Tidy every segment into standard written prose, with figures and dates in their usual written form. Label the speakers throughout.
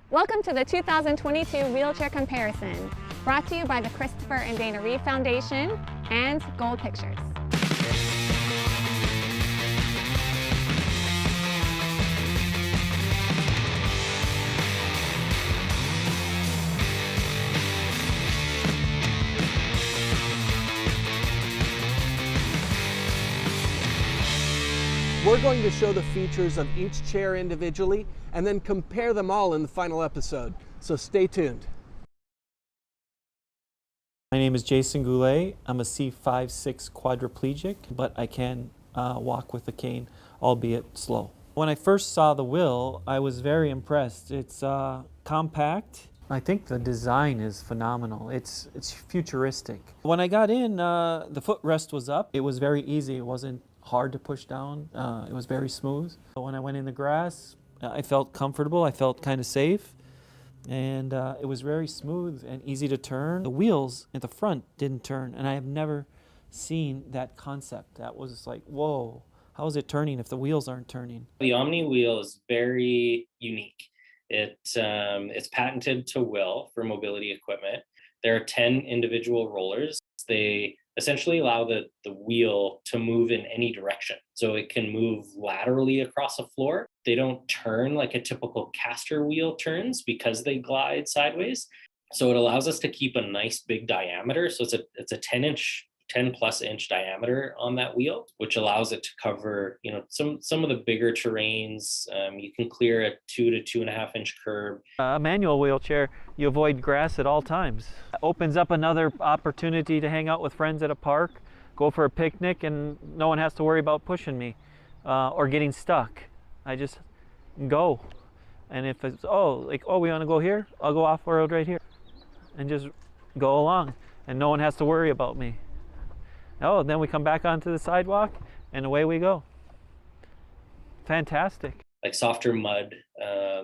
Speaker 1: Welcome to the 2022 Wheelchair Comparison, brought to you by the Christopher and Dana Reeve Foundation and Gold Pictures.
Speaker 2: We're going to show the features of each chair individually and then compare them all in the final episode. So stay tuned.
Speaker 3: My name is Jason Goulet. I'm a C5-6 quadriplegic, but I can walk with a cane, albeit slow. When I first saw the WHILL, I was very impressed. It's compact. I think the design is phenomenal. It's futuristic. When I got in, the footrest was up. It was very easy. It wasn't hard to push down. It was very smooth. When I went in the grass, I felt comfortable. I felt kind of safe. And it was very smooth and easy to turn. The wheels at the front didn't turn, and I have never seen that concept. That was like, whoa, how is it turning if the wheels aren't turning?
Speaker 4: The Omni wheel is very unique. It's patented to WHILL for mobility equipment. There are 10 individual rollers. They essentially allow the wheel to move in any direction. So it can move laterally across a floor. They don't turn like a typical caster wheel turns because they glide sideways. So it allows us to keep a nice big diameter. So it's a 10 plus inch diameter on that wheel, which allows it to cover, some of the bigger terrains. You can clear a 2 to 2.5 inch curb.
Speaker 3: A manual wheelchair, you avoid grass at all times. It opens up another opportunity to hang out with friends at a park, go for a picnic, and no one has to worry about pushing me or getting stuck. I just go. And if it's, we want to go here, I'll go off-road right here and just go along, and no one has to worry about me. Then we come back onto the sidewalk and away we go. Fantastic.
Speaker 4: Like softer mud,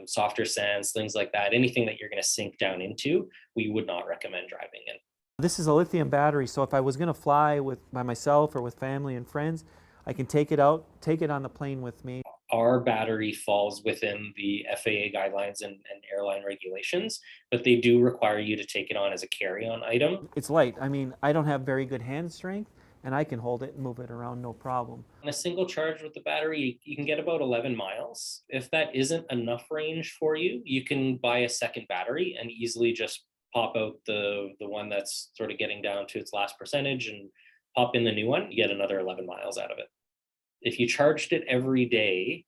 Speaker 4: softer sands, things like that. Anything that you're going to sink down into, we would not recommend driving in.
Speaker 3: This is a lithium battery, so if I was going to fly by myself or with family and friends, I can take it out, take it on the plane with me.
Speaker 4: Our battery falls within the FAA guidelines and airline regulations, but they do require you to take it on as a carry-on item.
Speaker 3: It's light. I mean, I don't have very good hand strength, and I can hold it and move it around no problem.
Speaker 4: On a single charge with the battery, you can get about 11 miles. If that isn't enough range for you, you can buy a second battery and easily just pop out the one that's sort of getting down to its last percentage and pop in the new one, you get another 11 miles out of it. If you charged it every day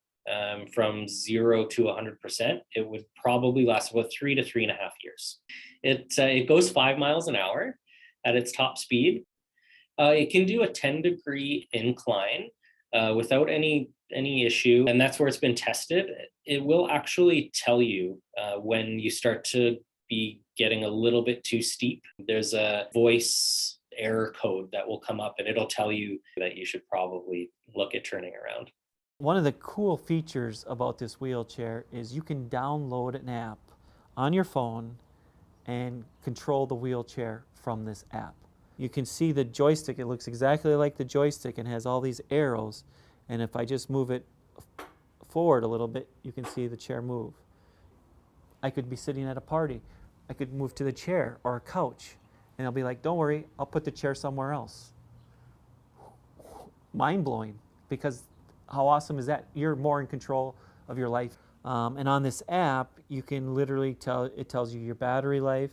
Speaker 4: from 0 to 100%, it would probably last about 3 to 3.5 years. It goes 5 miles an hour at its top speed. It can do a 10-degree incline without any issue, and that's where it's been tested. It will actually tell you when you start to be getting a little bit too steep. There's a voice error code that will come up, and it'll tell you that you should probably look at turning around.
Speaker 3: One of the cool features about this wheelchair is you can download an app on your phone and control the wheelchair from this app. You can see the joystick. It looks exactly like the joystick and has all these arrows. And if I just move it forward a little bit, you can see the chair move. I could be sitting at a party. I could move to the chair or a couch, and I'll be like, don't worry, I'll put the chair somewhere else. Mind-blowing, because how awesome is that? You're more in control of your life. And on this app, you can literally tells you your battery life.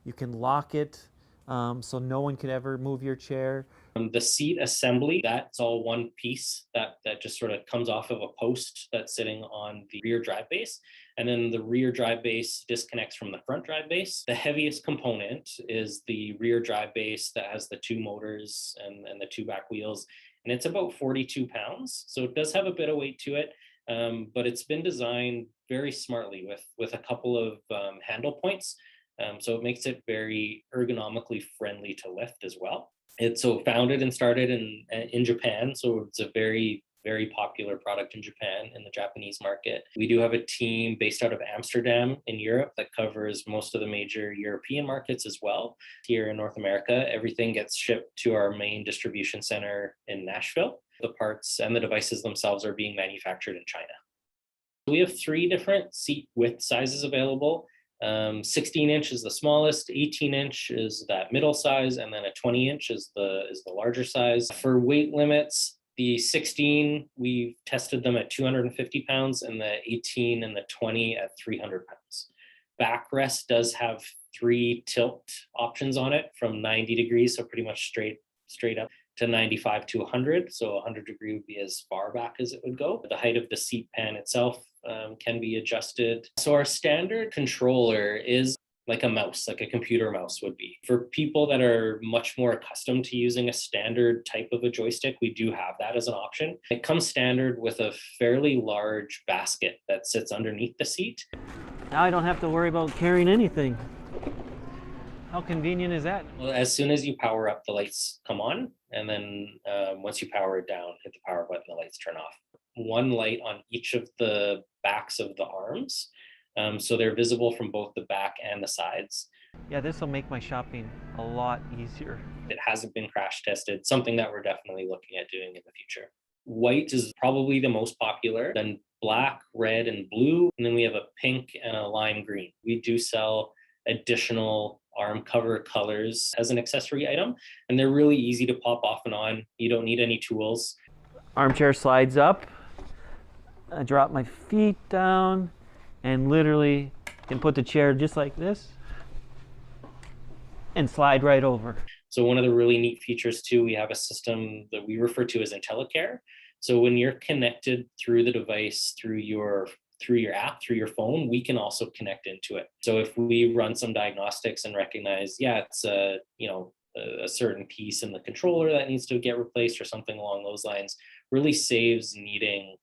Speaker 3: You can lock it so no one can ever move your chair.
Speaker 4: The seat assembly, that's all one piece that just sort of comes off of a post that's sitting on the rear drive base. And then the rear drive base disconnects from the front drive base. The heaviest component is the rear drive base that has the 2 motors and the 2 back wheels. And it's about 42 pounds. So it does have a bit of weight to it, but it's been designed very smartly with a couple of handle points. So it makes it very ergonomically friendly to lift as well. It's so founded and started in Japan. So it's a very, very popular product in Japan, in the Japanese market. We do have a team based out of Amsterdam in Europe that covers most of the major European markets as well. Here in North America, everything gets shipped to our main distribution center in Nashville. The parts and the devices themselves are being manufactured in China. We have 3 different seat width sizes available. 16-inch is the smallest, 18-inch is that middle size, and then a 20-inch is the larger size. For weight limits, the 16, we've tested them at 250 pounds, and the 18 and the 20 at 300 pounds. Backrest does have 3 tilt options on it from 90 degrees, so pretty much straight up, to 95 to 100. So 100 degree would be as far back as it would go. The height of the seat pan itself can be adjusted. So our standard controller is like a mouse, like a computer mouse would be. For people that are much more accustomed to using a standard type of a joystick, we do have that as an option. It comes standard with a fairly large basket that sits underneath the seat.
Speaker 3: Now I don't have to worry about carrying anything. How convenient is that?
Speaker 4: Well, as soon as you power up, the lights come on, and then once you power it down, hit the power button, the lights turn off. One light on each of the backs of the arms, so they're visible from both the back and the sides.
Speaker 3: Yeah, this will make my shopping a lot easier.
Speaker 4: It hasn't been crash tested, something that we're definitely looking at doing in the future. White is probably the most popular, then black, red, and blue, and then we have a pink and a lime green. We do sell additional arm cover colors as an accessory item, and they're really easy to pop off and on. You don't need any tools.
Speaker 3: Armchair slides up. I drop my feet down and literally can put the chair just like this and slide right over.
Speaker 4: So one of the really neat features too, we have a system that we refer to as IntelliCare. So when you're connected through the device, through your app, through your phone, we can also connect into it. So if we run some diagnostics and recognize, it's a certain piece in the controller that needs to get replaced or something along those lines, really saves needing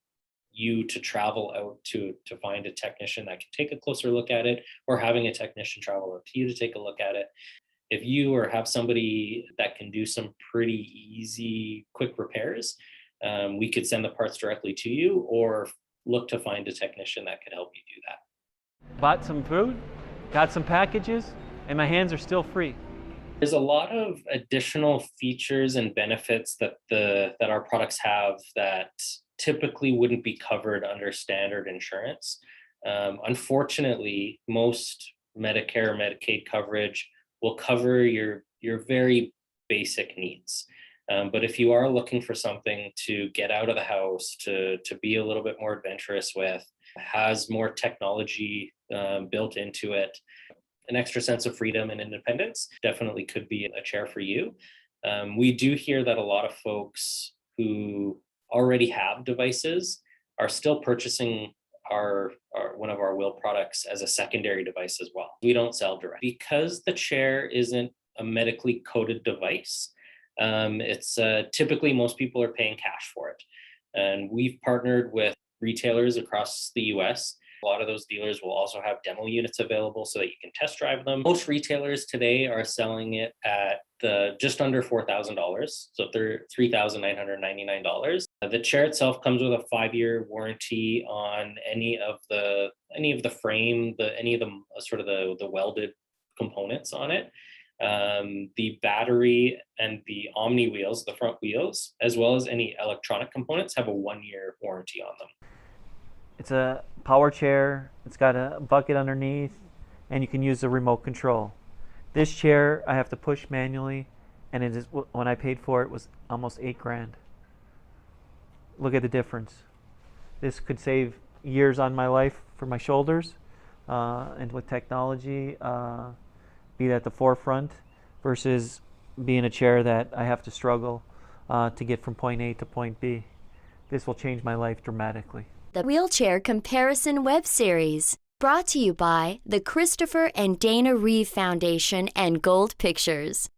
Speaker 4: you to travel out to find a technician that can take a closer look at it, or having a technician travel out to you to take a look at it. If you or have somebody that can do some pretty easy, quick repairs, we could send the parts directly to you, or look to find a technician that could help you do that.
Speaker 3: Bought some food, got some packages, and my hands are still free.
Speaker 4: There's a lot of additional features and benefits that our products have that typically wouldn't be covered under standard insurance. Unfortunately, most Medicare or Medicaid coverage will cover your very basic needs. But if you are looking for something to get out of the house, to be a little bit more adventurous with, has more technology built into it, an extra sense of freedom and independence, definitely could be a chair for you. We do hear that a lot of folks who already have devices are still purchasing one of our WHILL products as a secondary device as well. We don't sell direct. Because the chair isn't a medically coded device, it's typically most people are paying cash for it. And we've partnered with retailers across the US. A lot of those dealers will also have demo units available so that you can test drive them. Most retailers today are selling it at just under $4,000, so $3,999. The chair itself comes with a 5-year warranty on any of the frame, any of the welded components on it. The battery and the Omni wheels, the front wheels, as well as any electronic components, have a 1-year warranty on them.
Speaker 3: It's a power chair, it's got a bucket underneath, and you can use the remote control. This chair I have to push manually, and it is, when I paid for it, was almost $8,000. Look at the difference. This could save years on my life for my shoulders, and with technology, be at the forefront, versus being a chair that I have to struggle to get from point A to point B. This will change my life dramatically.
Speaker 5: The Wheelchair Comparison Web Series, brought to you by the Christopher and Dana Reeve Foundation and Gold Pictures.